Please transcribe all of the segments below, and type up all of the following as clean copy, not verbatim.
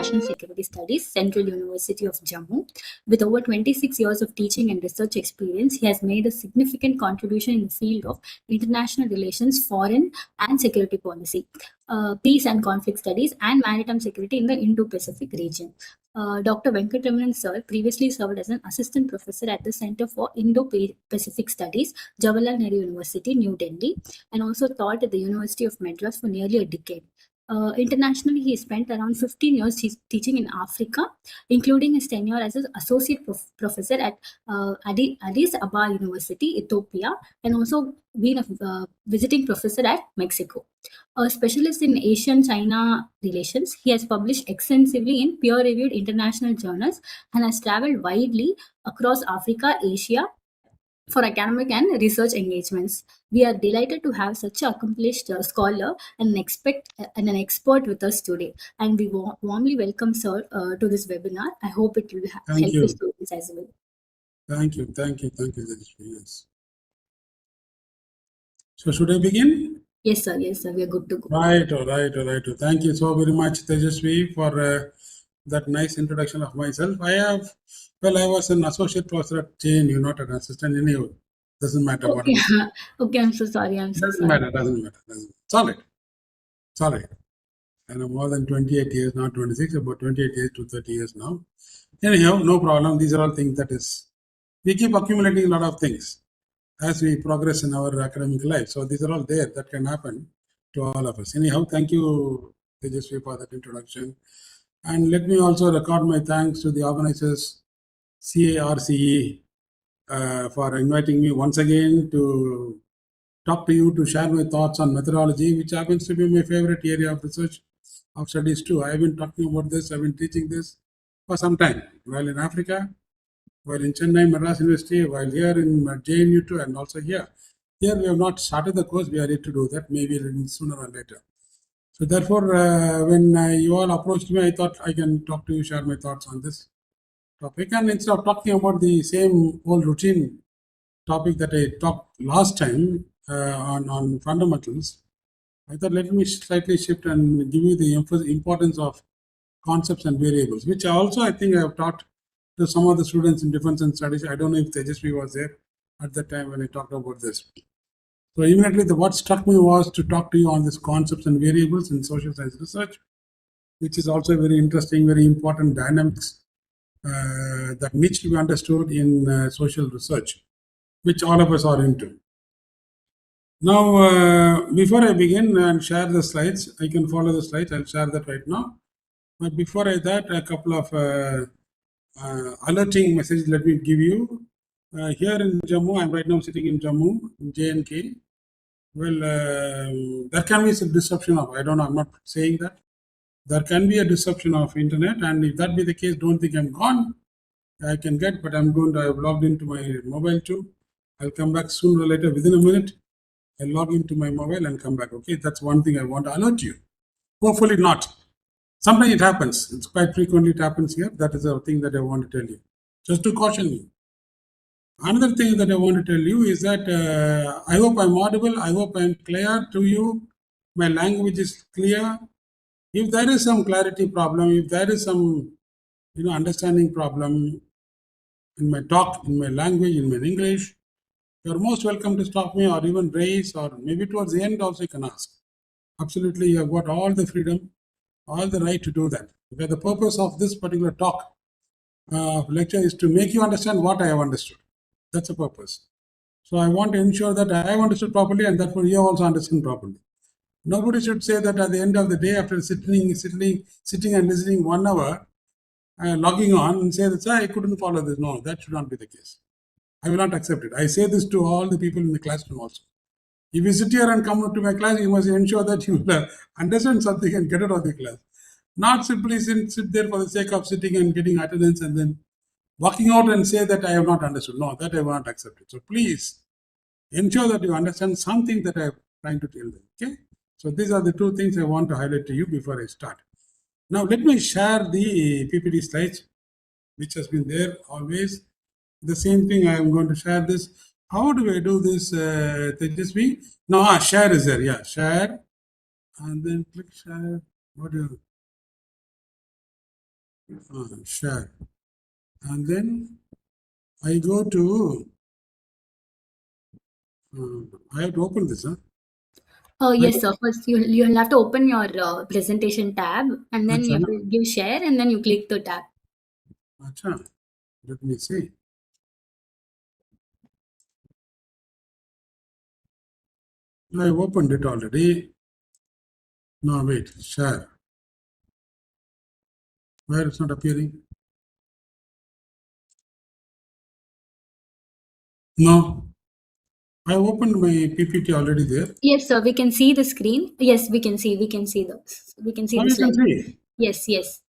International Security Studies, Central University of Jammu. With over 26 years of teaching and research experience, he has made a significant contribution in the field of international relations, foreign and security policy, peace and conflict studies, and maritime security in the Indo-Pacific region. Dr. Venkataraman sir previously served as an assistant professor at the Center for Indo-Pacific Studies, Jawaharlal Nehru University, New Delhi, and also taught at the University of Madras for nearly a decade. Internationally, he spent around 15 years teaching in Africa, including his tenure as an associate professor at Addis Ababa University, Ethiopia, and also being a visiting professor at Mexico. A specialist in Asian-China relations, he has published extensively in peer-reviewed international journals and has traveled widely across Africa, Asia, for academic and research engagements. We are delighted to have such an accomplished scholar and an expert with us today. And we warmly welcome sir to this webinar. I hope it will help the students as well. Thank you, yes. So should I begin? Yes, sir. We are good to go. Right. Thank you so very much, Tejasvi, for that nice introduction of myself. I was an associate professor at JNU, not an assistant anyway. Doesn't matter. Okay, okay, I'm so sorry. Doesn't matter. It's all right. And I'm more than 28 years, not 26, about 28 years to 30 years now. Anyhow, no problem. These are all things we keep accumulating a lot of things as we progress in our academic life. So these are all there that can happen to all of us. Anyhow, thank you, Tejasvi, for that introduction. And let me also record my thanks to the organizers, C.A.R.c.E, for inviting me once again to talk to you, to share my thoughts on methodology, which happens to be my favorite area of research, of studies too. I've been talking about this, I've been teaching this for some time, while in Africa, while in Chennai, Madras University, while here in JNU too, and also here. Here we have not started the course, we are ready to do that, maybe sooner or later. So therefore, when you all approached me, I thought I can talk to you, share my thoughts on this topic. And instead of talking about the same old routine topic that I talked last time on fundamentals, I thought let me slightly shift and give you the importance of concepts and variables, which I think I have taught to some of the students in defense and studies. I don't know if Tejasvi was there at the time when I talked about this. So immediately what struck me was to talk to you on these concepts and variables in social science research, which is also very interesting, very important dynamics that needs to be understood in social research, which all of us are into. Now, before I begin and share the slides, I can follow the slides, I'll share that right now. But before that, a couple of alerting messages let me give you. Here in Jammu, I'm right now sitting in Jammu, in J&K. Well, there can be some disruption of, I don't know, I'm not saying that. There can be a disruption of internet, and if that be the case, don't think I'm gone. I can get, but I've logged into my mobile too. I'll come back sooner or later, within a minute. I'll log into my mobile and come back, okay? That's one thing I want to alert you. Hopefully not. Sometimes it happens. It's quite frequently it happens here. That is a thing that I want to tell you. Just to caution you. Another thing that I want to tell you is that I hope I'm audible. I hope I'm clear to you. My language is clear. If there is some clarity problem, if there is some understanding problem in my talk, in my language, in my English, you're most welcome to stop me or even raise, or maybe towards the end also you can ask. Absolutely, you have got all the freedom, all the right to do that. Because the purpose of this particular talk, lecture, is to make you understand what I have understood. That's the purpose. So I want to ensure that I have understood properly, and therefore you also understand properly. Nobody should say that at the end of the day, after sitting and listening 1 hour, logging on and say that I couldn't follow this. No, that should not be the case. I will not accept it. I say this to all the people in the classroom also. If you sit here and come to my class, you must ensure that you understand something and get out of the class. Not simply sit there for the sake of sitting and getting attendance and then walking out and say that I have not understood. No, that I will not accept it. So please ensure that you understand something that I am trying to tell them. Okay? So these are the two things I want to highlight to you before I start. Now let me share the PPT slides, which has been there always. The same thing, I am going to share this. How do I do this, Tejasvi? No, share is there. Yeah, share. And then click share. What do you? Share. And then I go to, I have to open this, huh? Oh, Right? yes, sir. First, you'll have to open your presentation tab, and then you Acha, have to give share, and then you click the tab. acha. Let me see. I opened it already. No, wait, share. Where it's not appearing? No, I opened my PPT already there. Yes, sir. We can see the screen. Yes, we can see. We can see Now the you can slide. see. Yes, yes,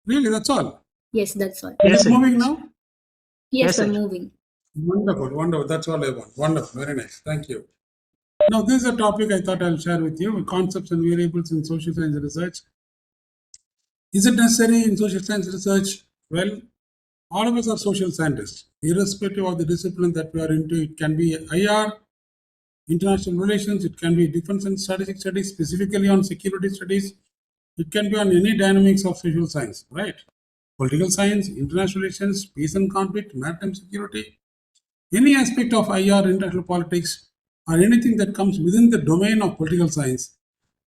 Really, that's all. yes. That's all. Is Yes, it sir. moving now? Yes, Yes, sir. sir. Moving. Wonderful, wonderful. That's all I want. Wonderful, very nice. Thank you. Now, this is a topic I thought I'll share with you, concepts and variables in social science research. Is it necessary in social science research? Well, all of us are social scientists, irrespective of the discipline that we are into. It can be IR, international relations, it can be defense and strategic studies, specifically on security studies, it can be on any dynamics of social science, right? Political science, international relations, peace and conflict, maritime security, any aspect of IR, international politics, or anything that comes within the domain of political science,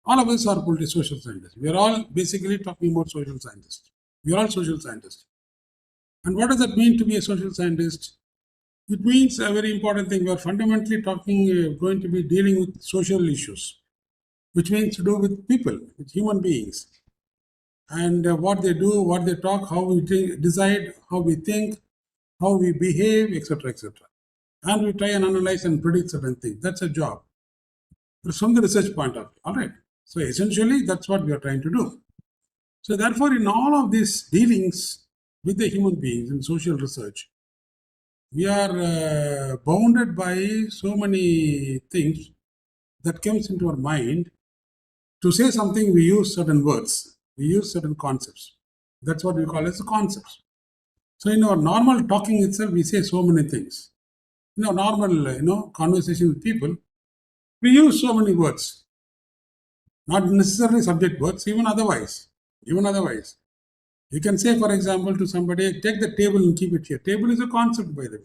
all of us are social scientists. We are all basically talking about social scientists. We are all social scientists. And what does that mean to be a social scientist? It means a very important thing. We are fundamentally talking, going to be dealing with social issues, which means to do with people, with human beings, and what they do, what they talk, how we decide, how we think, how we behave, etc., etc. And we try and analyze and predict certain things. That's a job. But from the research point of view, all right. So essentially, that's what we are trying to do. So therefore, in all of these dealings with the human beings in social research, we are bounded by so many things that comes into our mind. To say something, we use certain words, we use certain concepts. That's what we call as concepts. So in our normal talking itself, we say so many things. In our normal, conversation with people, we use so many words, not necessarily subject words, even otherwise. Even otherwise. You can say, for example, to somebody, take the table and keep it here. Table is a concept, by the way.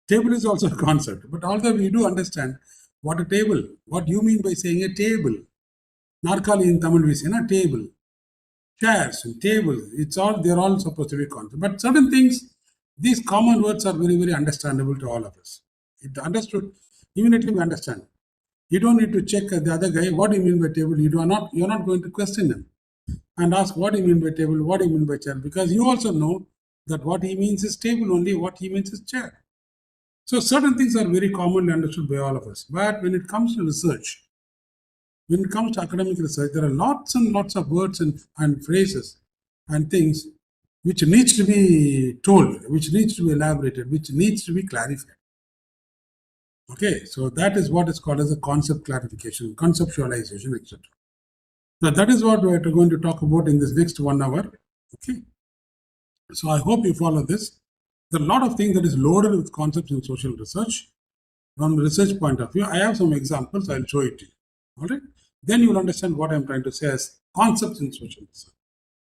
Table is also a concept. But although we do understand what a table, what you mean by saying a table. Narkali in Tamil we say, na table. Chairs and tables, they're all supposed to be concept. But certain things, these common words are very, very understandable to all of us. It understood, immediately we understand. You don't need to check the other guy, what do you mean by table? You're not going to question him and ask what do you mean by table, what do you mean by chair, because you also know that what he means is table only, what he means is chair. So certain things are very commonly understood by all of us. But when it comes to research, when it comes to academic research, there are lots and lots of words and phrases and things which needs to be told, which needs to be elaborated, which needs to be clarified. Okay, so that is what is called as a concept clarification, conceptualization, etc. Now that is what we are going to talk about in this next 1 hour. Okay, so I hope you follow this. There are a lot of things that is loaded with concepts in social research. From the research point of view, I have some examples. I'll show it to you. All right. Then you will understand what I'm trying to say as concepts in social research.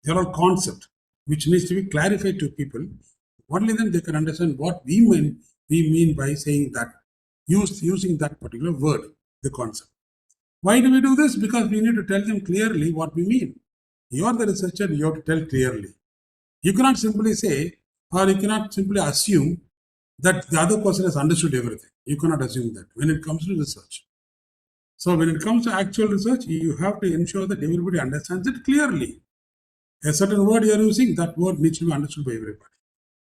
They are all concepts which needs to be clarified to people. Only then they can understand what we mean by saying that, using that particular word, the concept. Why do we do this? Because we need to tell them clearly what we mean. You are the researcher, you have to tell clearly. You cannot simply say, or you cannot simply assume that the other person has understood everything. You cannot assume that when it comes to research. So when it comes to actual research, you have to ensure that everybody understands it clearly. A certain word you are using, that word needs to be understood by everybody.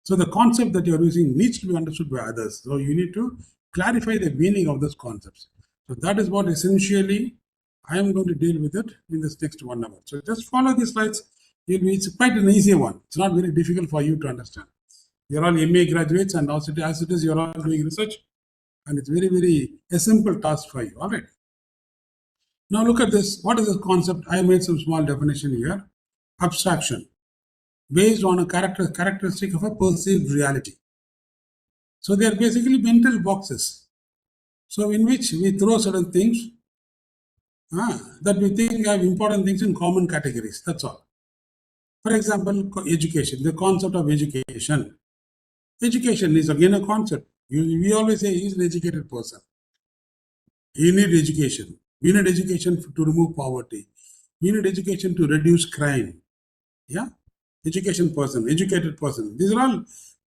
So the concept that you are using needs to be understood by others. So you need to clarify the meaning of those concepts. So that is what essentially I am going to deal with it in this next 1 hour. So just follow these slides. It's quite an easy one. It's not very difficult for you to understand. You're all MA graduates, and also as it is, you're all doing research, and it's very, very a simple task for you. All right. Now look at this. What is the concept? I made some small definition here. Abstraction, based on a characteristic of a perceived reality. So they are basically mental boxes. So in which we throw certain things that we think have important things in common categories. That's all. For example, education, the concept of education. Education is again a concept. We always say he's an educated person. You need education. We need education to remove poverty. We need education to reduce crime. Yeah, educated person. These are all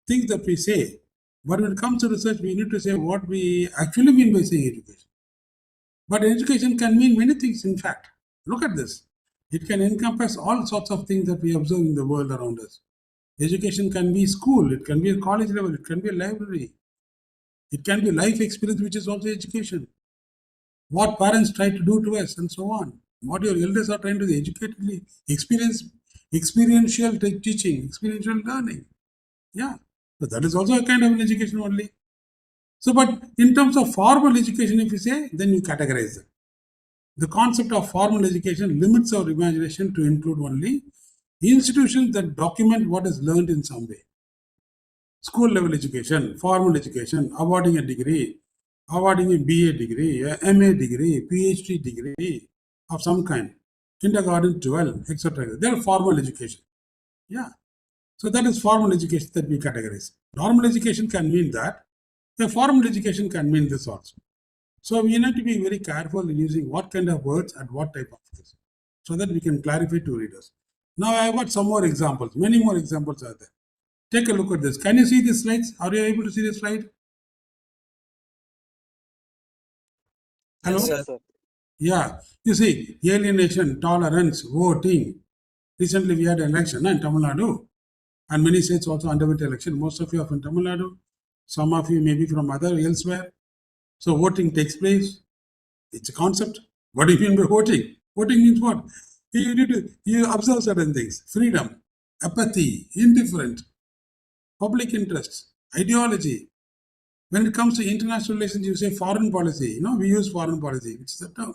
things that we say. But when it comes to research, we need to say what we actually mean by saying education. But education can mean many things, in fact. Look at this. It can encompass all sorts of things that we observe in the world around us. Education can be school, it can be a college level, it can be a library, it can be life experience, which is also education. What parents try to do to us, and so on. What your elders are trying to do, educatedly, experiential teaching, experiential learning. Yeah. So that is also a kind of an education only. So, but in terms of formal education, if you say, then you categorize it. The concept of formal education limits our imagination to include only institutions that document what is learned in some way. School level education, formal education, awarding a degree, awarding a BA degree, a MA degree, PhD degree of some kind, kindergarten, 12, etc. They are formal education. Yeah. So that is formal education that we categorize. Normal education can mean that. The formal education can mean this also. So we need to be very careful in using what kind of words and what type of this, so that we can clarify to readers. Now I have got some more examples. Many more examples are there. Take a look at this. Can you see the slides? Are you able to see the slide? Hello? Yes, Yes, sir. Yeah. You see, alienation, tolerance, voting. Recently we had an election in Tamil Nadu, and many states also underwent election. Most of you are from Tamil Nadu. Some of you may be from other elsewhere. So voting takes place. It's a concept. What do you mean by voting? Voting means what? You need to you observe certain things. Freedom, apathy, indifferent, public interest, ideology. When it comes to international relations, you say foreign policy. You know, we use foreign policy. It's the term.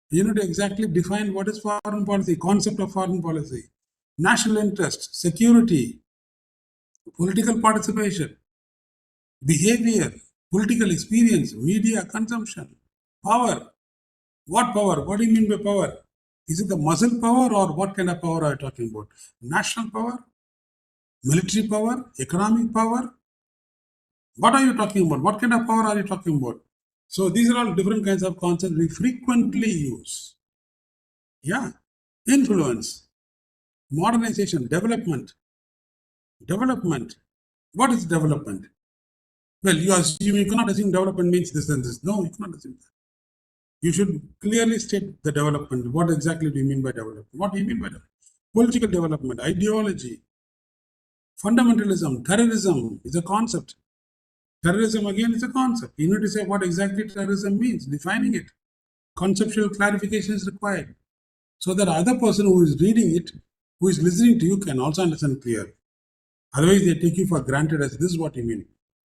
You need to exactly define what is foreign policy, concept of foreign policy, national interest, security, political participation, behavior, political experience, media consumption, power. What power? What do you mean by power? Is it the muscle power, or what kind of power are you talking about? National power? Military power? Economic power? What are you talking about? What kind of power are you talking about? So these are all different kinds of concepts we frequently use. Yeah. Influence, modernization, development. Development. What is development? Well, you cannot assume development means this and this. No, you cannot assume that. You should clearly state the development. What exactly do you mean by development? What do you mean by development? Political development, ideology, fundamentalism, terrorism is a concept. Terrorism again is a concept. You need to say what exactly terrorism means, defining it. Conceptual clarification is required, so that other person who is reading it, who is listening to you, can also understand clearly. Otherwise, they take you for granted as this is what you mean.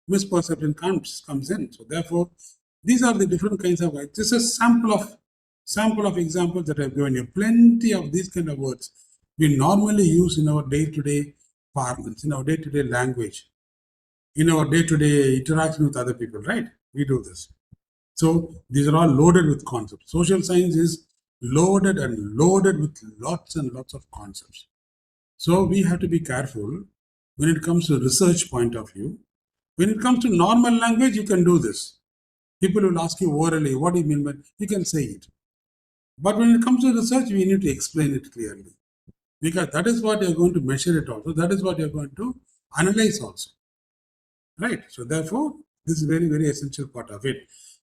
Misperception comes in. So therefore, these are the different kinds of words. This is a sample of examples that I've given you. Plenty of these kind of words we normally use in our day-to-day parlance, in our day-to-day language, in our day-to-day interaction with other people, right? We do this. So these are all loaded with concepts. Social science is loaded and loaded with lots and lots of concepts. So we have to be careful when it comes to research point of view. When it comes to normal language, you can do this. People will ask you orally, what do you mean by, you can say it. But when it comes to research, we need to explain it clearly. Because that is what you're going to measure it also. That is what you're going to analyze also. Right? So therefore, this is very, very essential part of it.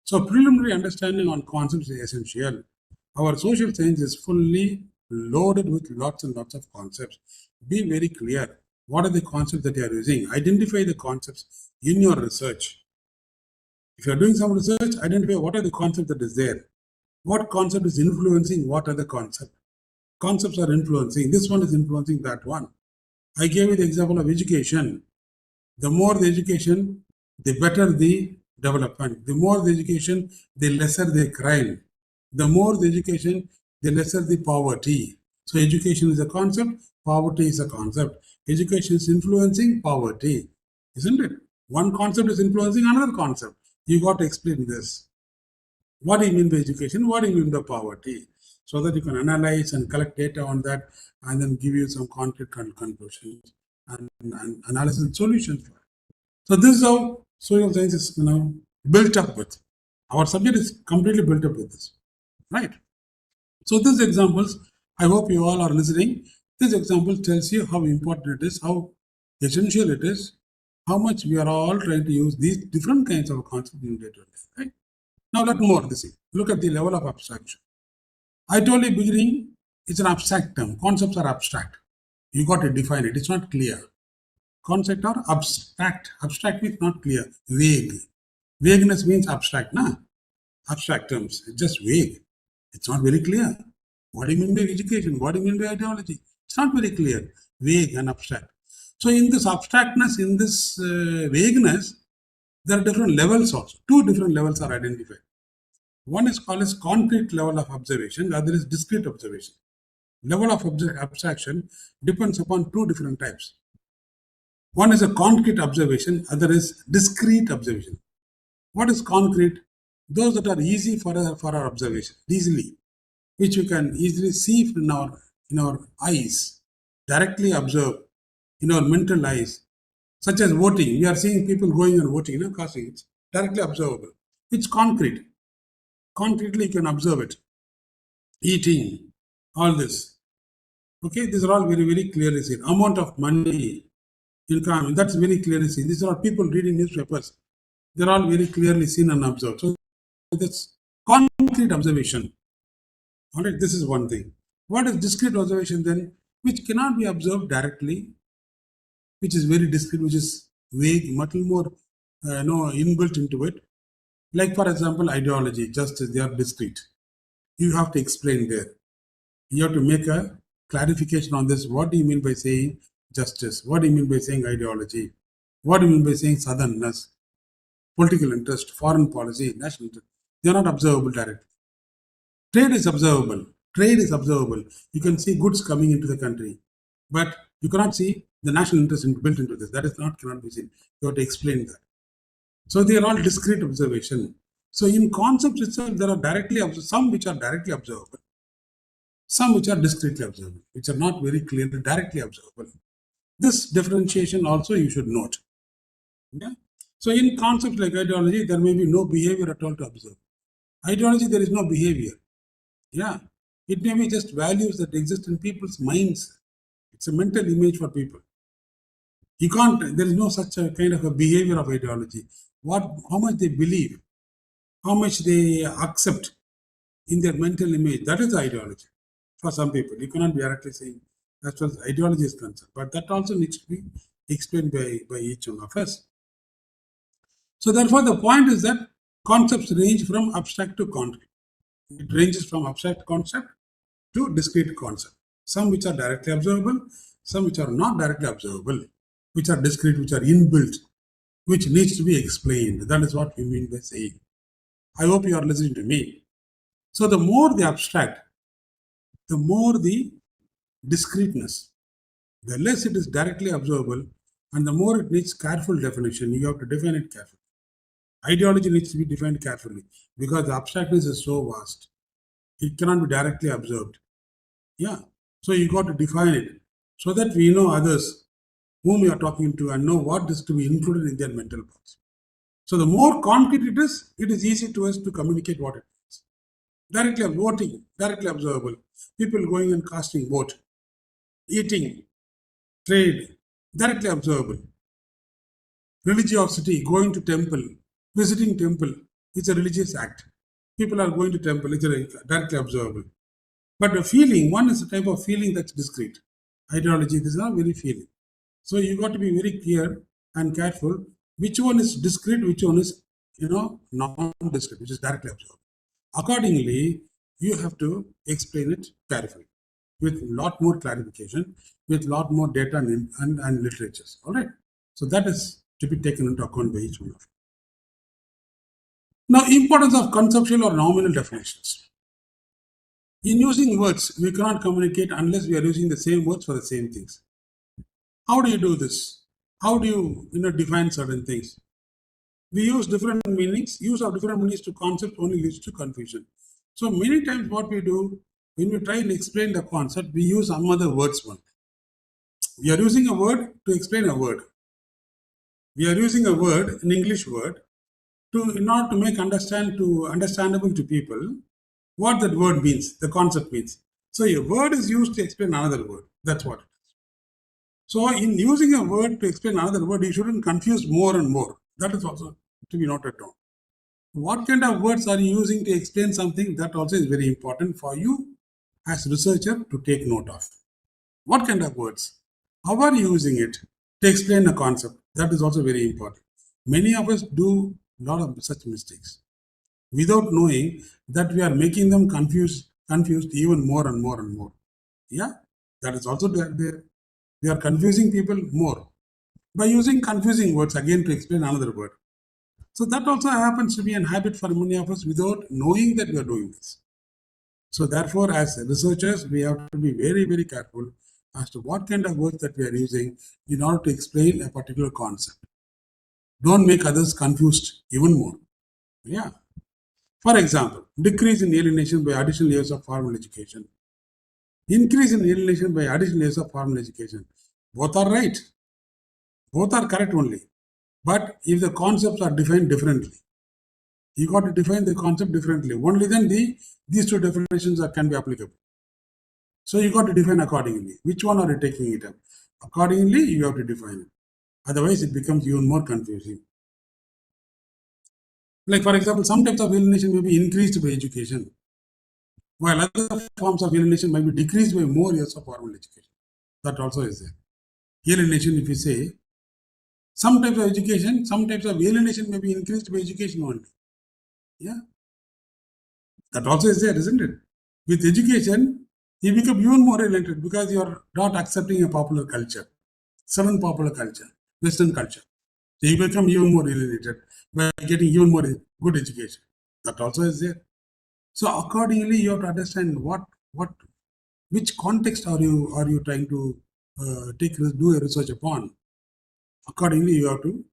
So preliminary understanding on concepts is essential. Our social science is fully loaded with lots and lots of concepts. Be very clear. What are the concepts that you are using? Identify the concepts in your research. If you are doing some research, identify what are the concepts that is there. What concept is influencing what other concept? Concepts are influencing. This one is influencing that one. I gave you the example of education. The more the education, the better the development. The more the education, the lesser the crime. The more the education, the lesser the poverty. So education is a concept, poverty is a concept. Education is influencing poverty, isn't it? One concept is influencing another concept. You got to explain this. What do you mean by education? What do you mean by poverty? so that you can analyze and collect data on that and then give you some concrete conclusions and analysis and solutions. So this is how social science is built up with. Our subject is completely built up with this, right? So these examples, I hope you all are listening. This example tells you how important it is, how essential it is, how much we are all trying to use these different kinds of concepts in day-to-day life, right? Now let more this thing. Look at the level of abstraction. I told you beginning, it's an abstract term. Concepts are abstract. You got to define it. It's not clear. Concept are abstract. Abstract means not clear. Vague. Vagueness means abstract, na? Abstract terms. It's just vague. It's not very clear. What do you mean by education? What do you mean by ideology? It's not very clear. Vague and abstract. So in this abstractness, in this vagueness, there are different levels also. Two different levels are identified. One is called as concrete level of observation, the other is discrete observation. Level of abstraction depends upon two different types. One is a concrete observation, other is discrete observation. What is concrete? Those that are easy for our observation, easily, which we can easily see in our eyes, directly observe in our mental eyes, such as voting. We are seeing people going and voting, casting. It's directly observable. It's concrete. Concretely, you can observe it. Eating, all this. Okay, these are all very, very clearly seen. Amount of money, income, that's very clearly seen. These are people reading newspapers. They're all very clearly seen and observed. So that's concrete observation. All right, this is one thing. What is discrete observation then? Which cannot be observed directly, which is very discrete, which is vague, much more inbuilt into it. Like for example, ideology, justice, they are discrete. You have to explain there. You have to make a clarification on this. What do you mean by saying justice? What do you mean by saying ideology? What do you mean by saying southernness? Political interest, foreign policy, national interest. They are not observable directly. Trade is observable. Trade is observable. You can see goods coming into the country, but you cannot see the national interest built into this. That is cannot be seen. You have to explain that. So they are all discrete observation. So in concepts itself, there are some which are directly observable, some which are discretely observable, which are not very clearly directly observable. This differentiation also you should note. Yeah? So in concepts like ideology, there may be no behavior at all to observe. Ideology, there is no behavior. Yeah, it may be just values that exist in people's minds. It's a mental image for people. You can't, there is no such a kind of a behavior of ideology. How much they believe, how much they accept in their mental image, that is ideology for some people. You cannot be directly saying that's what ideology is concerned, but that also needs to be explained by each one of us. So therefore, the point is that concepts range from abstract to concrete. It ranges from abstract concept to discrete concept. Some which are directly observable, some which are not directly observable, which are discrete, which are inbuilt, which needs to be explained. That is what we mean by saying. I hope you are listening to me. So the more the abstract, the more the discreteness, the less it is directly observable, and the more it needs careful definition. You have to define it carefully. Ideology needs to be defined carefully because the abstractness is so vast. It cannot be directly observed. Yeah. So you got to define it so that we know others whom we are talking to and know what is to be included in their mental box. So the more concrete it is easy to us to communicate what it is. Directly voting, directly observable. People going and casting vote. Eating, trade, directly observable. Religiosity, going to temple, visiting temple, it's a religious act. People are going to temple, it's directly observable. But the feeling, one is a type of feeling that's discrete. Ideology, this is not very feeling. So you got to be very clear and careful which one is discrete, which one is non-discrete, which is directly observable. Accordingly, you have to explain it carefully with a lot more clarification, with a lot more data and literatures. All right. So that is to be taken into account by each one of you. Now, importance of conceptual or nominal definitions. In using words, we cannot communicate unless we are using the same words for the same things. How do you do this? How do you define certain things? We use different meanings. Use of different meanings to concept only leads to confusion. So many times what we do, when we try to explain the concept, we use some other words only. We are using a word to explain a word. We are using a word, an English word, in order to make understandable to people what that word means, the concept means. So a word is used to explain another word. That's what. So in using a word to explain another word, you shouldn't confuse more and more. That is also to be noted down. What kind of words are you using to explain something? That also is very important for you as researcher to take note of. What kind of words? How are you using it to explain a concept? That is also very important. Many of us do a lot of such mistakes without knowing that we are making them confused even more and more and more. Yeah, that is also there. We are confusing people more by using confusing words again to explain another word. So that also happens to be a habit for many of us without knowing that we are doing this. So therefore, as researchers, we have to be very, very careful as to what kind of words that we are using in order to explain a particular concept. Don't make others confused even more. Yeah. For example, decrease in alienation by additional years of formal education. Increase in alienation by additional years of formal education. Both are right. Both are correct only. But if the concepts are defined differently, you got to define the concept differently. Only then these two definitions can be applicable. So you got to define accordingly. Which one are you taking it up? Accordingly, you have to define it. Otherwise, it becomes even more confusing. Like for example, some types of alienation may be increased by education, while other forms of alienation might be decreased by more years of formal education. That also is there. Alienation, if you say, some types of education, some types of alienation may be increased by education only. Yeah. That also is there, isn't it? With education, you become even more alienated because you are not accepting a popular culture, certain popular culture, Western culture. So you become even more alienated by getting even more good education. That also is there. So accordingly, you have to understand which context are you trying to do a research upon. Accordingly, you have to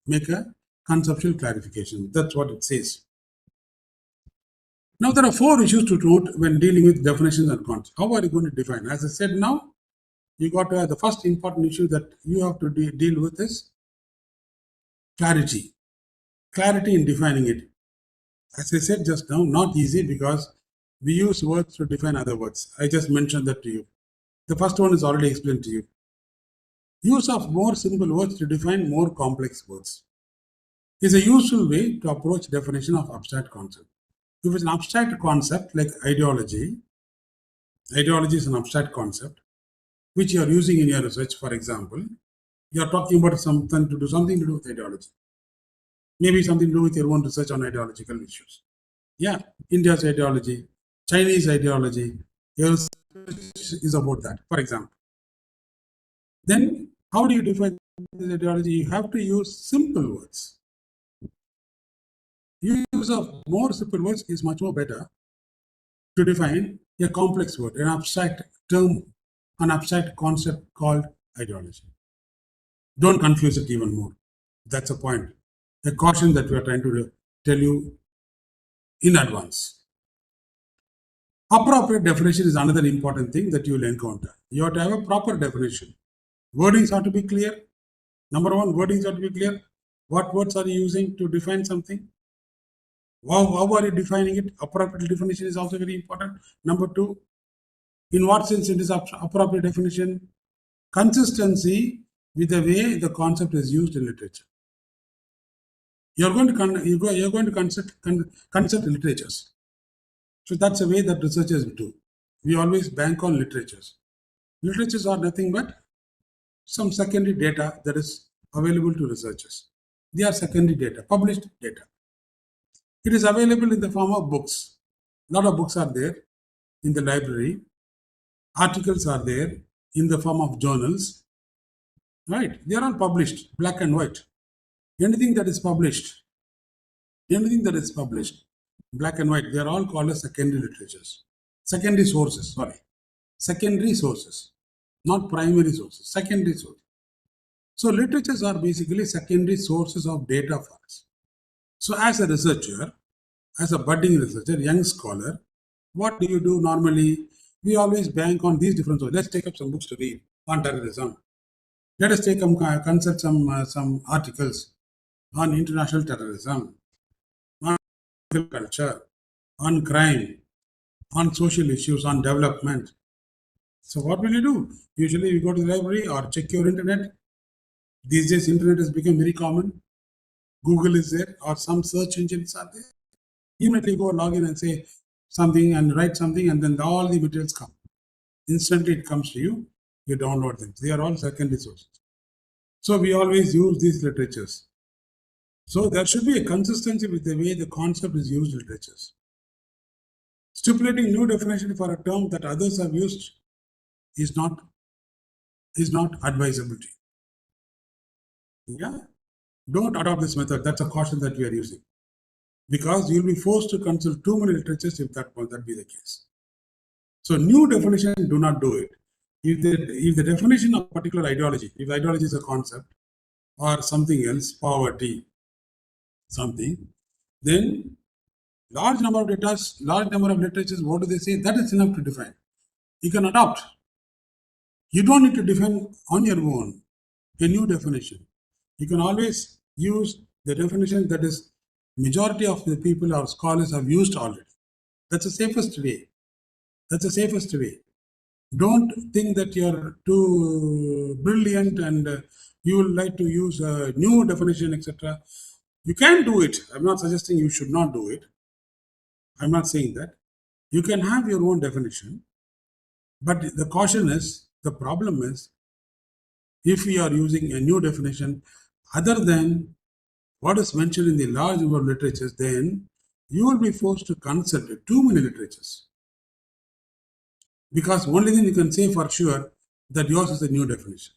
make a conceptual clarification. That's what it says. Now there are four issues to note when dealing with definitions and concepts. How are you going to define? As I said, now you got to have the first important issue that you have to deal with is clarity. Clarity in defining it. As I said just now, not easy because we use words to define other words. I just mentioned that to you. The first one is already explained to you. Use of more simple words to define more complex words is a useful way to approach definition of abstract concept. If it's an abstract concept like ideology is an abstract concept which you are using in your research. For example, you are talking about something to do with ideology. Maybe something to do with your own research on ideological issues. Yeah, India's ideology, Chinese ideology, your research is about that, for example. Then, how do you define this ideology? You have to use simple words. Use of more simple words is much more better to define a complex word, an abstract term, an abstract concept called ideology. Don't confuse it even more. That's a point. A caution that we are trying to tell you in advance. Appropriate definition is another important thing that you will encounter. You have to have a proper definition. Wordings have to be clear. Number one, wordings have to be clear. What words are you using to define something? How are you defining it? Appropriate definition is also very important. Number two, in what sense it is appropriate definition? Consistency with the way the concept is used in literature. You're going to consult literatures. So that's the way that researchers do. We always bank on literatures. Literatures are nothing but some secondary data that is available to researchers. They are secondary data, published data. It is available in the form of books. A lot of books are there in the library. Articles are there in the form of journals. Right? They are all published, black and white. Anything that is published, black and white, they are all called as secondary literatures. Secondary sources, not primary sources, secondary sources. So literatures are basically secondary sources of data for us. So as a researcher, as a budding researcher, young scholar, What do you do normally? We always bank on these different sources. Let's take up some books to read on terrorism. Let us take consult some articles on international terrorism, on culture, on crime, on social issues, on development. So what will you do? Usually you go to the library or check your internet. These days internet has become very common. Google is there or some search engines are there. Immediately go log in and say something and write something, and then all the materials come. Instantly it comes to you. You download them. They are all secondary sources. So we always use these literatures. So there should be a consistency with the way the concept is used in literatures. Stipulating new definition for a term that others have used is not advisable to you. Yeah? Don't adopt this method. That's a caution that we are using. Because you'll be forced to consult too many literatures if that be the case. So new definition, do not do it. If the definition of particular ideology, if ideology is a concept or something else, poverty, something, then large number of literatures, what do they say? That is enough to define. You can adopt. You don't need to define on your own a new definition. You can always use the definition that is majority of the people or scholars have used already. That's the safest way. That's the safest way. Don't think that you're too brilliant and you will like to use a new definition, etc. You can do it. I'm not suggesting you should not do it. I'm not saying that. You can have your own definition. But the caution is, the problem is, if you are using a new definition other than what is mentioned in the large number of literatures, then you will be forced to consult too many literatures. Because only then you can say for sure that yours is a new definition.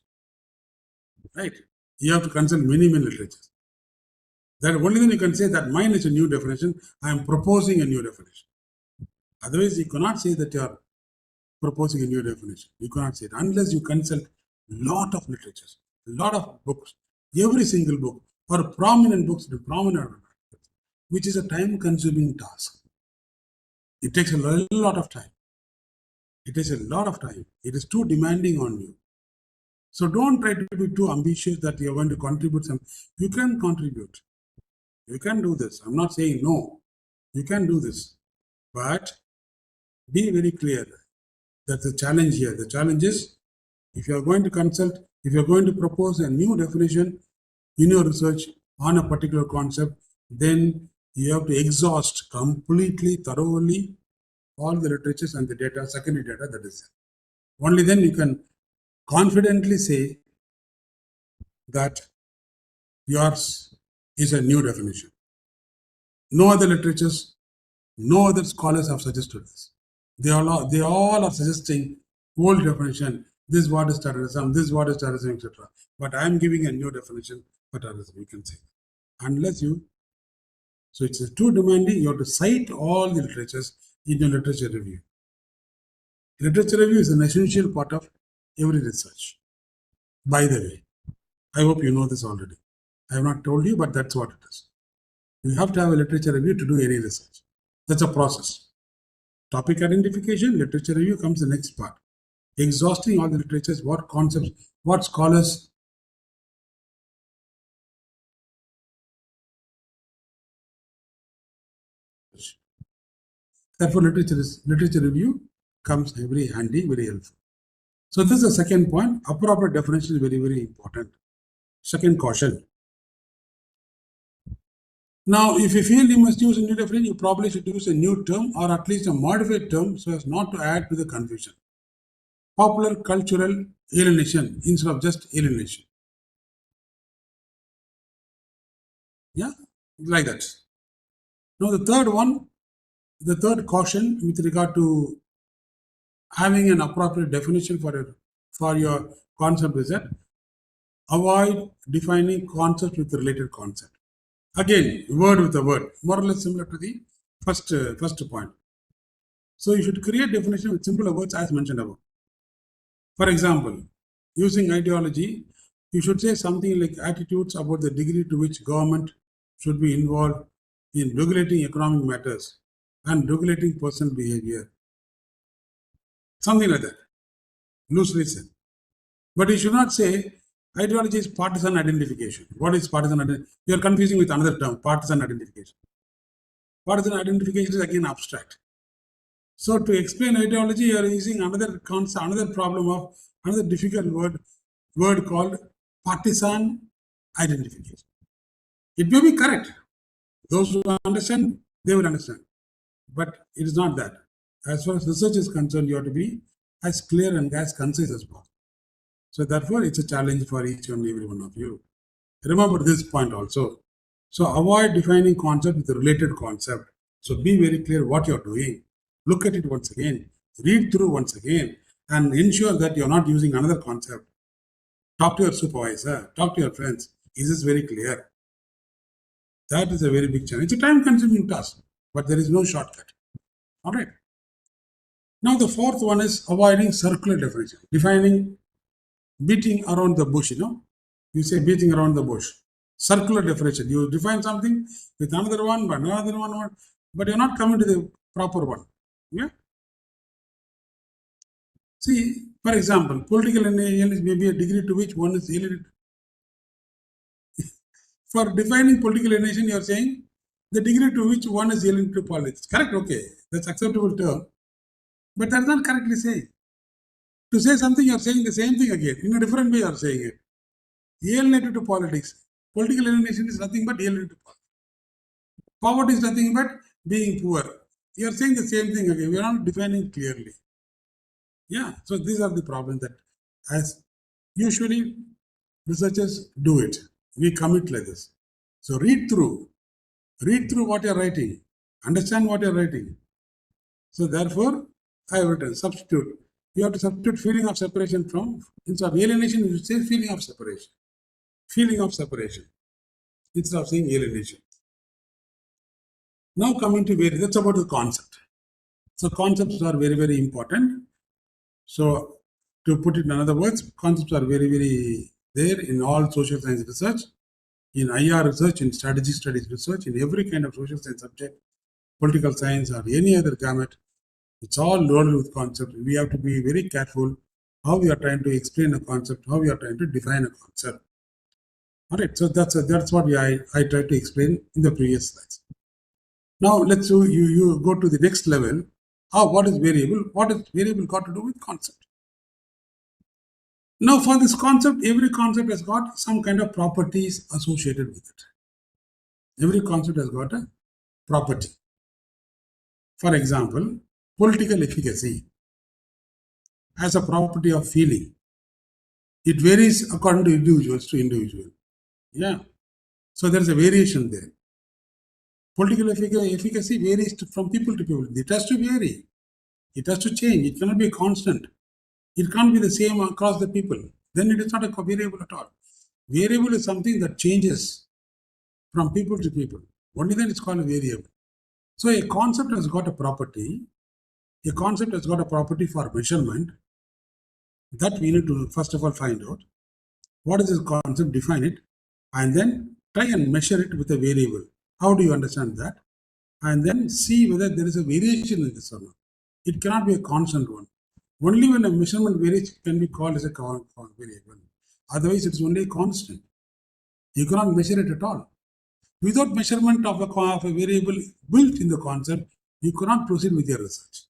Right? You have to consult many literatures. That only then you can say that mine is a new definition. I am proposing a new definition. Otherwise, you cannot say that you are proposing a new definition. You cannot say it unless you consult lot of literatures, lot of books, every single book, or prominent books, which is a time-consuming task. It takes a lot of time. It takes a lot of time. It is too demanding on you. So don't try to be too ambitious that you are going to contribute some. You can contribute. You can do this. I'm not saying no. You can do this. But be very clear. That's the challenge here. The challenge is, if you are going to consult, if you are going to propose a new definition in your research on a particular concept, then you have to exhaust completely, thoroughly all the literatures and the data, secondary data that is there. Only then you can confidently say that yours is a new definition. No other literatures, no other scholars have suggested this. They all are suggesting old definition. This is what is terrorism, this is what is terrorism, etc. But I am giving a new definition for terrorism, you can say. Unless you, so it's too demanding, you have to cite all the literatures in your literature review. Literature review is an essential part of every research. By the way, I hope you know this already. I have not told you, but that's what it is. You have to have a literature review to do any research. That's a process. Topic identification, literature review comes the next part. Exhausting all the literatures, what concepts, what scholars. Therefore, literature review comes very handy, very helpful. So this is the second point. Appropriate definition is very important. Second caution. Now, if you feel you must use a new definition, you probably should use a new term or at least a modified term so as not to add to the confusion. Popular cultural alienation instead of just alienation. Yeah, like that. Now, the third one, the third caution with regard to having an appropriate definition for your concept is that avoid defining concept with related concept. Again, word with a word, more or less similar to the first point. So you should create definition with simpler words as mentioned above. For example, using ideology, you should say something like attitudes about the degree to which government should be involved in regulating economic matters and regulating personal behavior. Something like that, loosely said. But you should not say ideology is partisan identification. What is partisan identification? You are confusing with another term, partisan identification. Partisan identification is again abstract. So to explain ideology, you are using another concept, another problem of another difficult word called partisan identification. It may be correct. Those who understand, they will understand. But it is not that. As far as research is concerned, you have to be as clear and as concise as possible. So therefore, it's a challenge for each and every one of you. Remember this point also. So avoid defining concept with a related concept. So be very clear what you're doing. Look at it once again. Read through once again and ensure that you're not using another concept. Talk to your supervisor. Talk to your friends. Is this very clear? That is a very big challenge. It's a time-consuming task, but there is no shortcut. All right. Now the fourth one is avoiding circular definition. Defining, beating around the bush, You say beating around the bush. Circular definition. You define something with another one, but another one, but you're not coming to the proper one. Yeah. See, for example, political analysis may be a degree to which one is alienated. For defining political alienation, you are saying the degree to which one is alienated to politics. Correct? Okay. That's acceptable term. But that's not correctly saying. To say something, you are saying the same thing again. In a different way, you are saying it. Alienated to politics. Political alienation is nothing but alienated to politics. Poverty is nothing but being poor. You are saying the same thing again. We are not defining clearly. Yeah. So these are the problems that, as usually, researchers do it. We commit like this. So read through what you are writing, understand what you are writing. So therefore, I have written substitute. You have to substitute feeling of separation from, instead of alienation, you should say feeling of separation. Feeling of separation instead of saying alienation. Now coming to that's about the concept. So concepts are very, very important. So to put it in other words, concepts are very, very there in all social science research, in IR research, in strategy studies research, in every kind of social science subject, political science or any other gamut. It's all loaded with concept. We have to be very careful how we are trying to explain a concept, how we are trying to define a concept. All right, so that's what I tried to explain in the previous slides. Now let's do you go to the next level. What is variable? What is variable got to do with concept? Now for this concept, every concept has got some kind of properties associated with it. Every concept has got a property. For example, political efficacy has a property of feeling. It varies according to individuals to individual. Yeah. So there's a variation there. Political efficacy varies from people to people. It has to vary. It has to change. It cannot be constant. It can't be the same across the people. Then it is not a variable at all. Variable is something that changes from people to people. Only then it's called a variable. So a concept has got a property. A concept has got a property for measurement. That we need to first of all find out. What is this concept? Define it. And then try and measure it with a variable. How do you understand that? And then see whether there is a variation in this or not. It cannot be a constant one. Only when a measurement varies can be called as a variable. Otherwise, it's only a constant. You cannot measure it at all. Without measurement of a variable built in the concept, you cannot proceed with your research.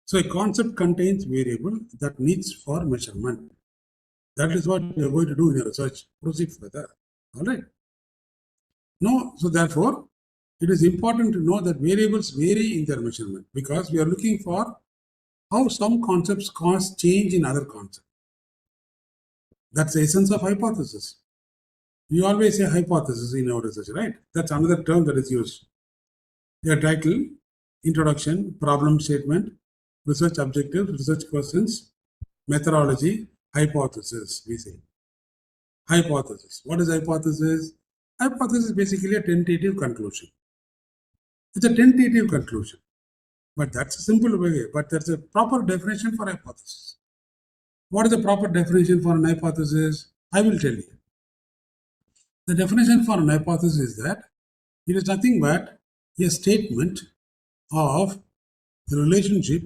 So a concept contains variable that needs for measurement. That is what you are going to do in your research. Proceed further. All right. No, so therefore, it is important to know that variables vary in their measurement because we are looking for how some concepts cause change in other concepts. That's the essence of hypothesis. We always say hypothesis in our research, right? That's another term that is used. Their title, introduction, problem statement, research objectives, research questions, methodology, hypothesis, we say. Hypothesis. What is hypothesis? Hypothesis is basically a tentative conclusion. It's a tentative conclusion. But that's a simple way. But there's a proper definition for hypothesis. What is the proper definition for an hypothesis? I will tell you. The definition for an hypothesis is that it is nothing but a statement of the relationship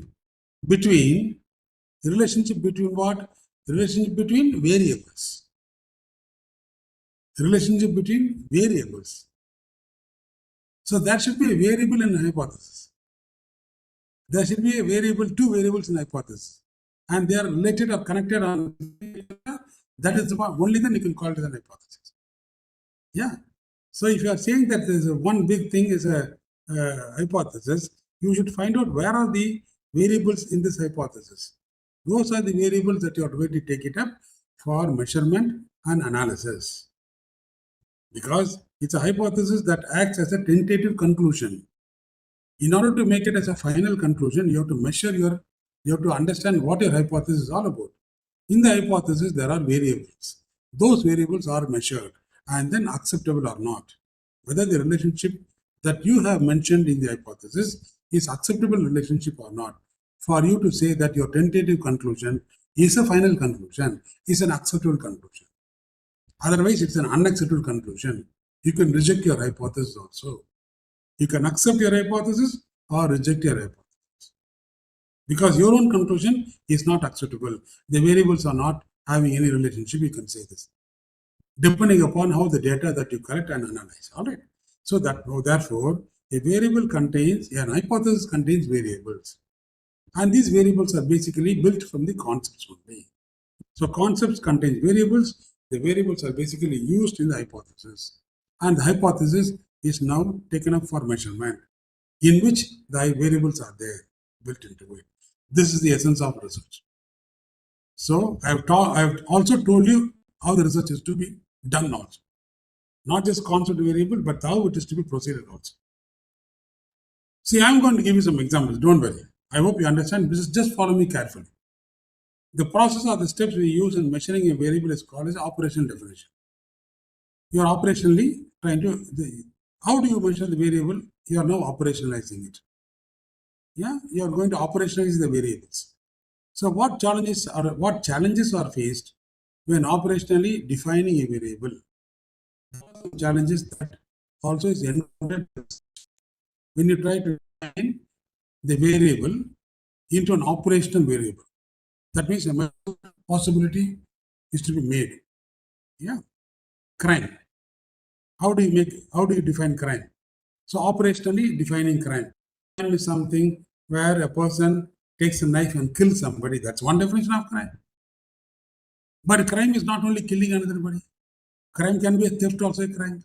between what? Relationship between variables. Relationship between variables. So that should be a variable in a hypothesis. There should be a variable, two variables in hypothesis, and they are related or connected on that is only then you can call it an hypothesis. Yeah. So if you are saying that there's one big thing is a hypothesis, you should find out where are the variables in this hypothesis. Those are the variables that you are going to take it up for measurement and analysis. Because it's a hypothesis that acts as a tentative conclusion. In order to make it as a final conclusion, you have to you have to understand what your hypothesis is all about. In the hypothesis, there are variables. Those variables are measured and then acceptable or not. Whether the relationship that you have mentioned in the hypothesis is acceptable relationship or not. For you to say that your tentative conclusion is a final conclusion, is an acceptable conclusion. Otherwise, it's an unacceptable conclusion. You can reject your hypothesis also. You can accept your hypothesis or reject your hypothesis. Because your own conclusion is not acceptable. The variables are not having any relationship, you can say this. Depending upon how the data that you collect and analyze. All right. So therefore, a variable contains, an hypothesis contains variables. And these variables are basically built from the concepts only. So concepts contain variables. The variables are basically used in the hypothesis. And the hypothesis is now taken up for measurement, in which the variables are there built into it. This is the essence of research. So I've also told you how the research is to be done also. Not just concept variable, but how it is to be proceeded also. See, I'm going to give you some examples. Don't worry. I hope you understand. Just follow me carefully. The process or the steps we use in measuring a variable is called as operational definition. You are operationally trying to, how do you measure the variable? You are now operationalizing it. Yeah, you are going to operationalize the variables. So what challenges are faced when operationally defining a variable? Challenges that also is encountered when you try to define the variable into an operational variable. That means a possibility is to be made. Yeah. Crime. How do you define crime? So operationally defining crime. Crime is something where a person takes a knife and kills somebody. That's one definition of crime. But crime is not only killing another. Crime can be a theft, also a crime.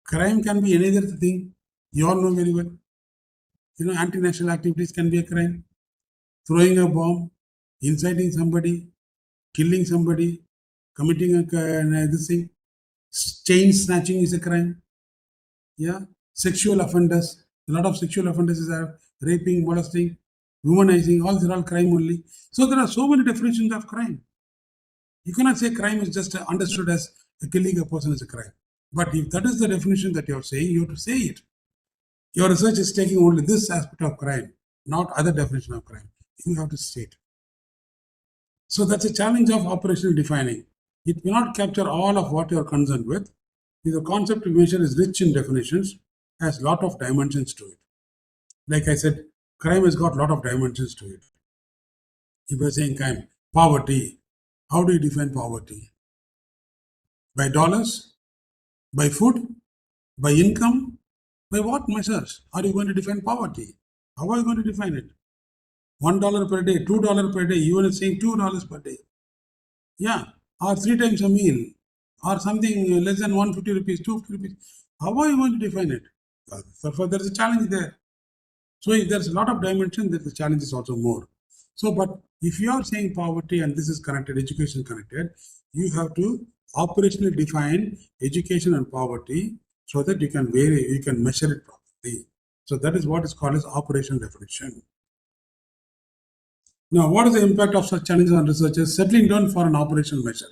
Crime can be any other thing. You all know very well. Anti-national activities can be a crime. Throwing a bomb, inciting somebody, killing somebody, committing this thing. Chain snatching is a crime. Yeah. Sexual offenders. A lot of sexual offenders are raping, molesting, womanizing. All these are all crime only. So there are so many definitions of crime. You cannot say crime is just understood as killing a person is a crime. But if that is the definition that you are saying, you have to say it. Your research is taking only this aspect of crime, not other definition of crime. You have to state. So that's a challenge of operational defining. It may not capture all of what you are concerned with. If the concept you measure is rich in definitions, has a lot of dimensions to it. Like I said, crime has got a lot of dimensions to it. If you are saying crime, poverty, how do you define poverty? By dollars? By food? By income? By what measures are you going to define poverty? How are you going to define it? $1 per day, $2 per day, even is saying $2 per day. Yeah, or 3 times a meal, or something less than 150 rupees, 250 rupees. How are you going to define it? Therefore, there is a challenge there. So if there's a lot of dimension, then the challenge is also more. So, but if you are saying poverty and this is connected, education connected, you have to operationally define education and poverty so that you can measure it properly. So that is what is called as operational definition. Now, what is the impact of such challenges on researchers settling down for an operational measure?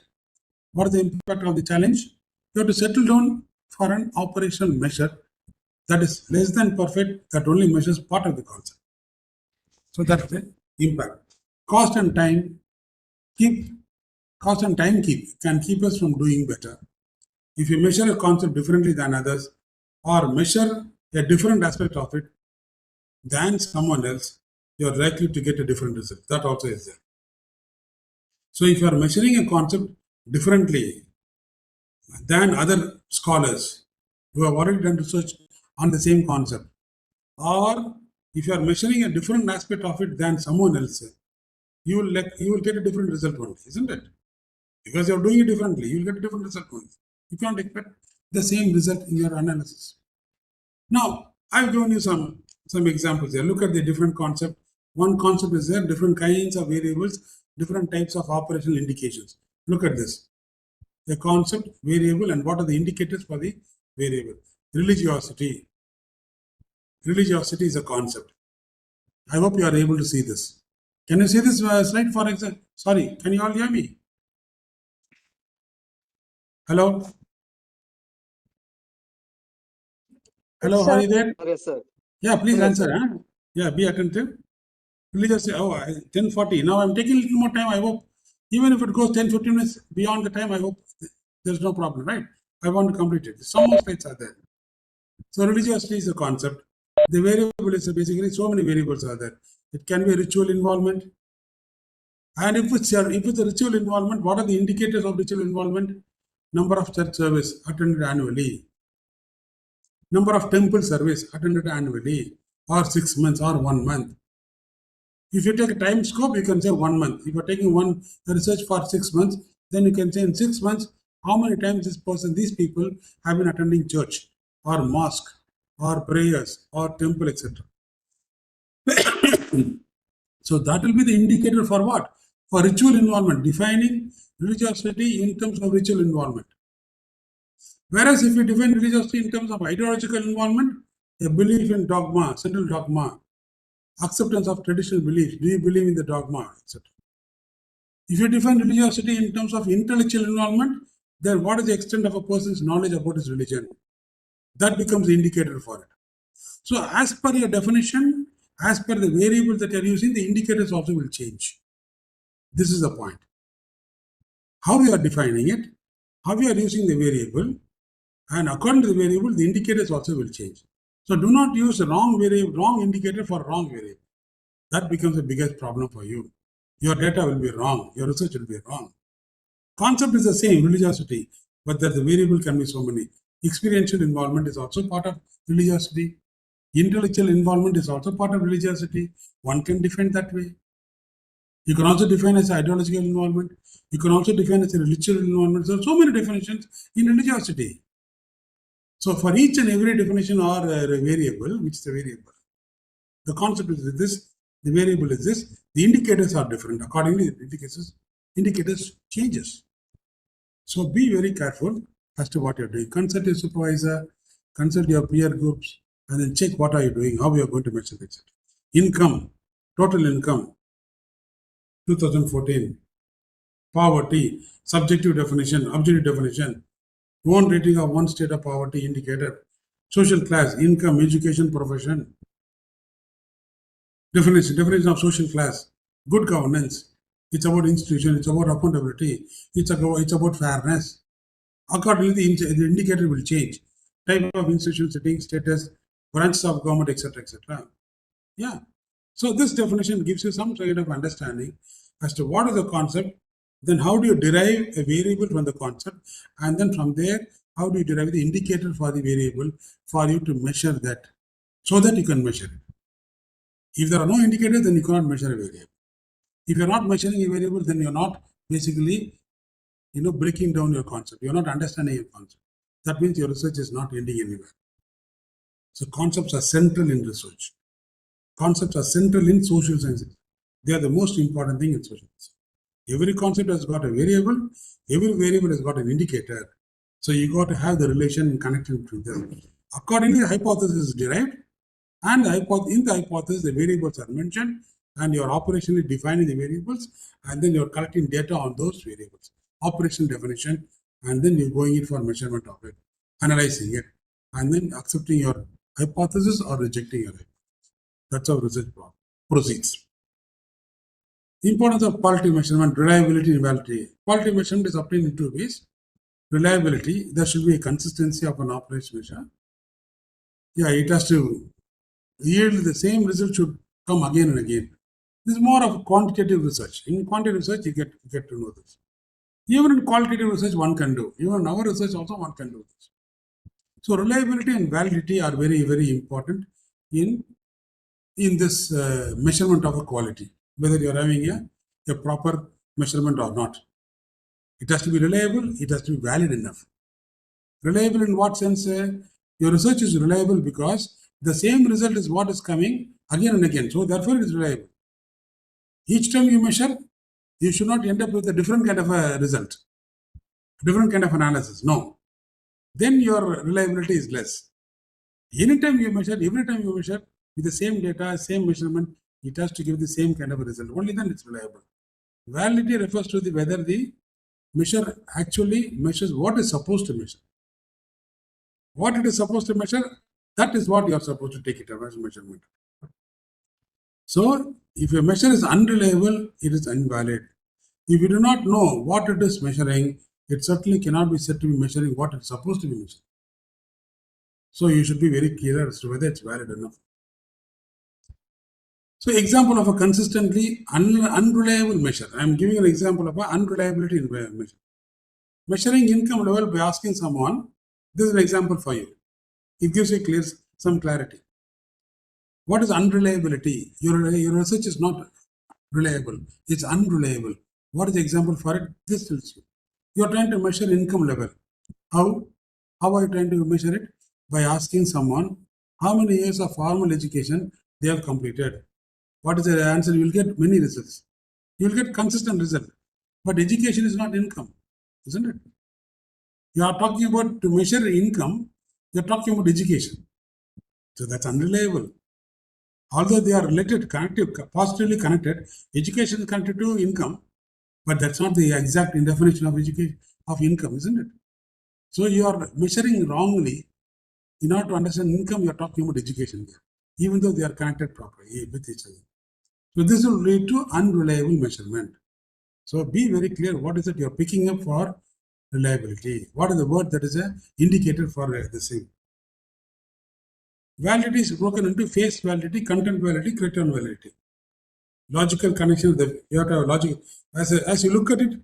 What is the impact of the challenge? You have to settle down for an operational measure that is less than perfect, that only measures part of the concept. So that's the impact. Cost and time can keep us from doing better. If you measure a concept differently than others, or measure a different aspect of it, than someone else, you're likely to get a different result. That also is there. So if you are measuring a concept differently than other scholars who have already done research on the same concept, or if you are measuring a different aspect of it than someone else, you will get a different result only, isn't it? Because you're doing it differently, you'll get a different result only. You can't expect the same result in your analysis. Now, I've given you some examples here. Look at the different concept. One concept is there, different kinds of variables, different types of operational indications. Look at this. The concept, variable, and what are the indicators for the variable. Religiosity. Religiosity is a concept. I hope you are able to see this. Can you see this slide, for example? Sorry, can you all hear me? Hello? Hello, are you there? Yes, sir. Yeah, please Yes, answer. sir. Huh? Yeah, be attentive. Religiosity, 10:40. Now I'm taking a little more time. I hope, even if it goes 10, 15 minutes beyond the time, I hope there's no problem, right? I want to complete it. Some more slides are there. So religiosity is a concept. The variable is basically so many variables are there. It can be a ritual involvement. And if it's a ritual involvement, what are the indicators of ritual involvement? Number of church service attended annually, number of temple service attended annually, or 6 months or 1 month. If you take a time scope, you can say 1 month. If you're taking one research for 6 months, then you can say in 6 months, how many times these people have been attending church or mosque or prayers or temple, etc. So that will be the indicator for what? For ritual involvement, defining religiosity in terms of ritual involvement. Whereas if you define religiosity in terms of ideological involvement, a belief in dogma, central dogma, acceptance of traditional beliefs, do you believe in the dogma, etc. If you define religiosity in terms of intellectual involvement, then what is the extent of a person's knowledge about his religion? That becomes the indicator for it. So as per your definition, as per the variable that you are using, the indicators also will change. This is the point. How you are defining it, how you are using the variable, and according to the variable, the indicators also will change. So do not use the wrong indicator for wrong variable. That becomes the biggest problem for you. Your data will be wrong. Your research will be wrong. Concept is the same, religiosity, but that the variable can be so many. Experiential involvement is also part of religiosity. Intellectual involvement is also part of religiosity. One can define that way. You can also define as ideological involvement. You can also define as a ritual involvement. There are so many definitions in religiosity. So for each and every definition or a variable, which is a variable, the concept is this, the variable is this, the indicators are different. Accordingly, the indicators changes. So be very careful as to what you're doing. Consult your supervisor, consult your peer groups, and then check what are you doing, how you are going to measure it. Income, total income, 2014. Poverty, subjective definition, objective definition, one rating of one state of poverty indicator. Social class, income, education, profession. Definition of social class, good governance. It's about institution, it's about accountability, it's about fairness. Accordingly, the indicator will change. Type of institution, setting, status, branches of government, etc., etc. Yeah. So this definition gives you some kind of understanding as to what is the concept, then how do you derive a variable from the concept, and then from there, how do you derive the indicator for the variable for you to measure that, so that you can measure it. If there are no indicators, then you cannot measure a variable. If you're not measuring a variable, then you're not basically, breaking down your concept. You're not understanding your concept. That means your research is not ending anywhere. So concepts are central in research. Concepts are central in social sciences. They are the most important thing in social sciences. Every concept has got a variable. Every variable has got an indicator. So you got to have the relation and connection between them. Accordingly, the hypothesis is derived, and in the hypothesis, the variables are mentioned, and you're operationally defining the variables, and then you're collecting data on those variables. Operation definition, and then you're going in for measurement of it, analyzing it, and then accepting your hypothesis or rejecting your hypothesis. That's how research proceeds. Importance of quality measurement, reliability and validity. Quality measurement is obtained in two ways. Reliability, there should be a consistency of an operation measure. Yeah, it has to yield the same result should come again and again. This is more of quantitative research. In quantitative research, you get to know this. Even in qualitative research, one can do. Even in our research also, one can do this. So reliability and validity are very, very important in this measurement of a quality, whether you are having a proper measurement or not. It has to be reliable, it has to be valid enough. Reliable in what sense? Your research is reliable because the same result is what is coming again and again. So therefore it is reliable. Each time you measure, you should not end up with a different kind of a result, different kind of analysis. No. Then your reliability is less. Anytime you measure, every time you measure with the same data, same measurement, it has to give the same kind of a result. Only then it's reliable. Validity refers to whether the measure actually measures what is supposed to measure. What it is supposed to measure, that is what you are supposed to take it as measurement. So, if a measure is unreliable, it is invalid. If you do not know what it is measuring, it certainly cannot be said to be measuring what it's supposed to be measuring. So, you should be very clear as to whether it's valid enough. So, example of a consistently unreliable measure. I am giving an example of an unreliability in measure. Measuring income level by asking someone, this is an example for you. It gives you some clarity. What is unreliability? Your research is not reliable. It's unreliable. What is the example for it? This tells you. You are trying to measure income level. How? How are you trying to measure it? By asking someone how many years of formal education they have completed. What is the answer? You will get many results. You will get consistent result. But education is not income, isn't it? You are talking about to measure income, you are talking about education. So that's unreliable. Although they are related, positively connected, education is connected to income, but that's not the exact definition of education of income, isn't it? So you are measuring wrongly. In order to understand income, you are talking about education here, even though they are connected properly with each other. So this will lead to unreliable measurement. So be very clear what is it you are picking up for reliability. What is the word that is an indicator for the same? Validity is broken into face validity, content validity, criterion validity. Logical connection, you have to have logic. As you look at it,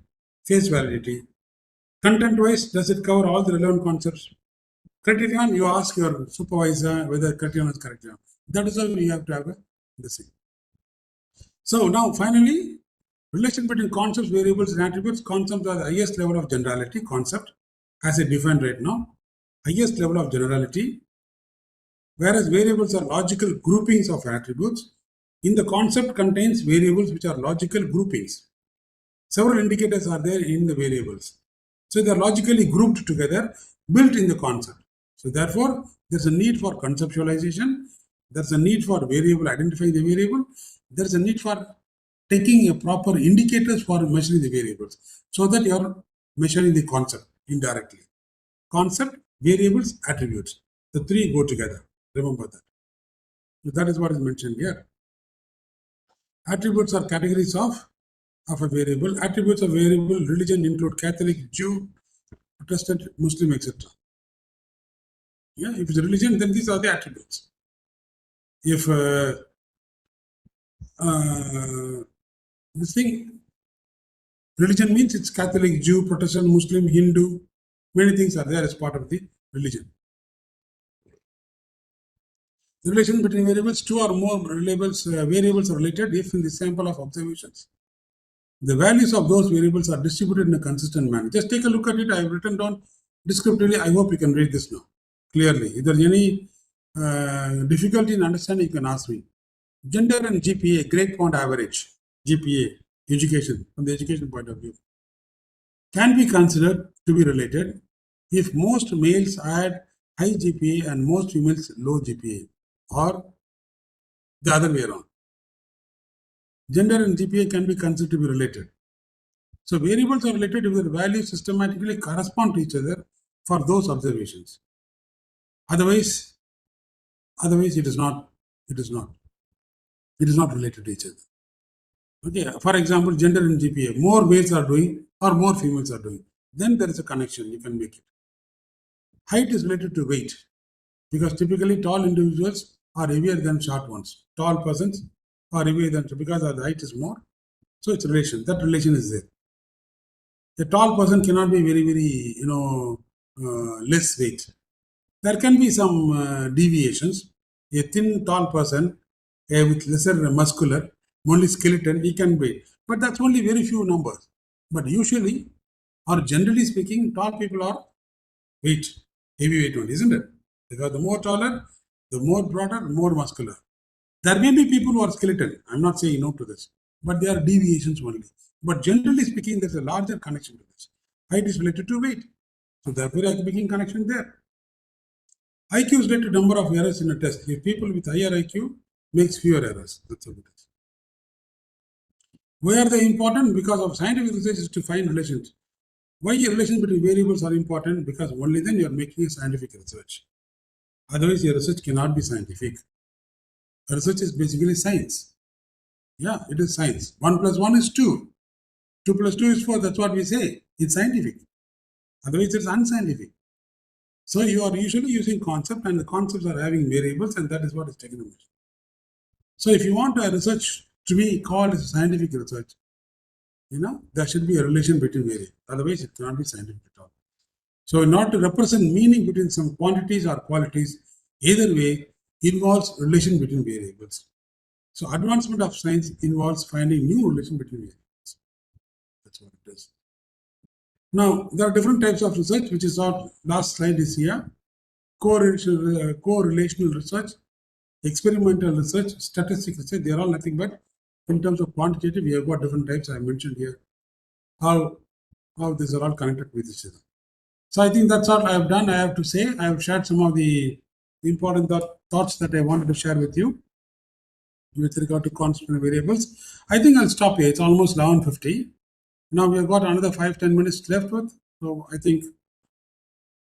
face validity. Content wise, does it cover all the relevant concepts? Criterion, you ask your supervisor whether criterion is correct. That is how you have to have the same. So now finally, relation between concepts, variables, and attributes. Concepts are the highest level of generality, concept, as it defined right now. Highest level of generality, whereas variables are logical groupings of attributes. In the concept contains variables which are logical groupings. Several indicators are there in the variables. So they are logically grouped together, built in the concept. So therefore, there's a need for conceptualization. There's a need for variable, identifying the variable. There's a need for taking a proper indicators for measuring the variables so that you're measuring the concept indirectly. Concept, variables, attributes. The three go together. Remember that. So that is what is mentioned here. Attributes are categories of a variable. Attributes of variable religion include Catholic, Jew, Protestant, Muslim, etc. Yeah, if it's a religion, then these are the attributes. If this thing, religion means it's Catholic, Jew, Protestant, Muslim, Hindu, many things are there as part of the religion. The relation between variables, two or more variables are related if in the sample of observations the values of those variables are distributed in a consistent manner. Just take a look at it. I have written down descriptively. I hope you can read this now clearly. If there's any difficulty in understanding, you can ask me. Gender and GPA, grade point average, GPA, education, from the education point of view, can be considered to be related if most males had high GPA and most females low GPA, or the other way around. Gender and GPA can be considered to be related. So variables are related if their values systematically correspond to each other for those observations. Otherwise it is not related to each other. Okay, for example, gender and GPA, more males are doing or more females are doing, then there is a connection, you can make it. Height is related to weight because typically tall individuals are heavier than short ones. Tall persons are heavier than, because the height is more. So it's relation. That relation is there. A tall person cannot be very, very, less weight. There can be some deviations. A thin, tall person with lesser muscular, only skeleton, he can weigh. But that's only very few numbers. But usually, or generally speaking, tall people are weight, heavyweight one, isn't it? Because the more taller, the more broader, more muscular. There may be people who are skeleton. I'm not saying no to this, but there are deviations only. But generally speaking, there's a larger connection to this. Height is related to weight. So therefore, there is a big connection there. IQ is related to number of errors in a test. If people with higher IQ makes fewer errors. That's what it is. Why are they important? Because of scientific research is to find relations. Why relations between variables are important? Because only then you are making a scientific research. Otherwise, your research cannot be scientific. Research is basically science. Yeah, it is science. 1 plus 1 is 2. 2 plus 2 is 4. That's what we say. It's scientific. Otherwise, it's unscientific. So you are usually using concept, and the concepts are having variables, and that is what is trigonometry. So if you want a research to be called as scientific research, there should be a relation between variables. Otherwise, it cannot be scientific at all. So in order to represent meaning between some quantities or qualities, either way involves relation between variables. So advancement of science involves finding new relation between variables. That's what it is. Now, there are different types of research, which is our last slide is here. Correlational research, experimental research, statistical research, they are all nothing but in terms of quantitative, we have got different types I mentioned here. How these are all connected with each other. So I think that's all I have done. I have to say, I have shared some of the important thoughts that I wanted to share with you with regard to constant variables. I think I'll stop here. It's almost 11:50. Now we have got another 5-10 minutes left with. So I think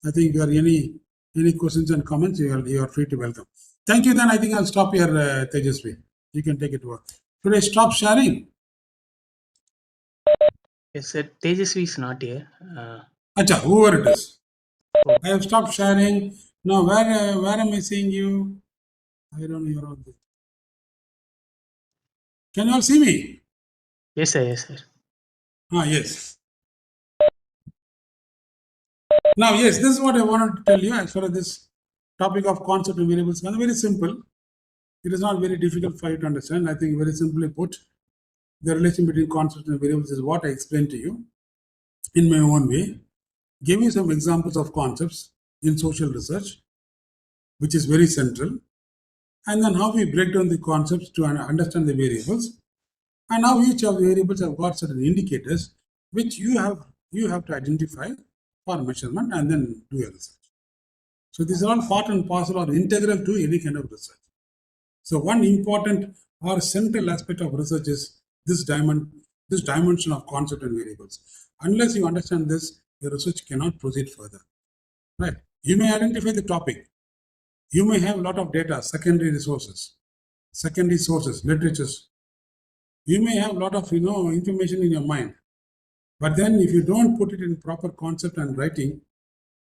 if there are any questions and comments, you are free to welcome. Thank you. Then I think I'll stop here, Tejasvi. You can take it over. Should I stop sharing? Yes, sir. Tejasvi is not here. Acha, whoever it is. Oh. I have stopped sharing. Now where am I seeing you? I don't know. You're out there. Can you all see me? Yes, sir. Yes, sir. Yes. Now, yes, this is what I wanted to tell you as far as this topic of concept and variables. Very simple. It is not very difficult for you to understand. I think very simply put, the relation between concepts and variables is what I explained to you in my own way. Give you some examples of concepts in social research, which is very central, and then how we break down the concepts to understand the variables, and how each of the variables have got certain indicators which you have to identify for measurement and then do a research. So these are all part and parcel or integral to any kind of research. So one important or central aspect of research is this dimension of concept and variables. Unless you understand this, your research cannot proceed further. Right? You may identify the topic. You may have a lot of data, secondary sources, literatures. You may have a lot of information in your mind. But then if you don't put it in proper concept and writing,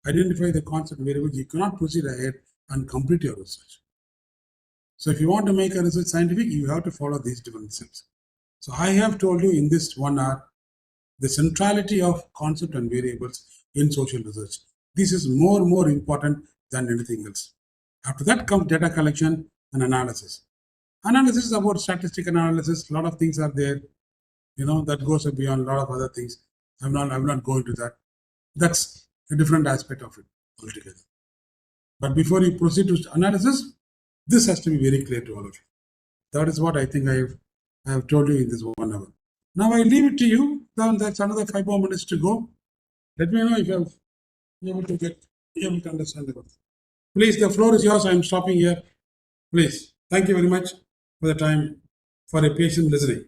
identify the concept variables, you cannot proceed ahead and complete your research. So if you want to make a research scientific, you have to follow these different steps. So I have told you in this 1 hour the centrality of concept and variables in social research. This is more important than anything else. After that comes data collection and analysis. Analysis is about statistical analysis. A lot of things are there. That goes beyond a lot of other things. I'm not going to that. That's a different aspect of it altogether. But before you proceed to analysis, this has to be very clear to all of you. That is what I think I have told you in this 1 hour. Now I leave it to you. Then that's another 5 more minutes to go. Let me know if you are able to understand the work. Please, the floor is yours. I am stopping here. Please. Thank you very much for the time, for a patient listening.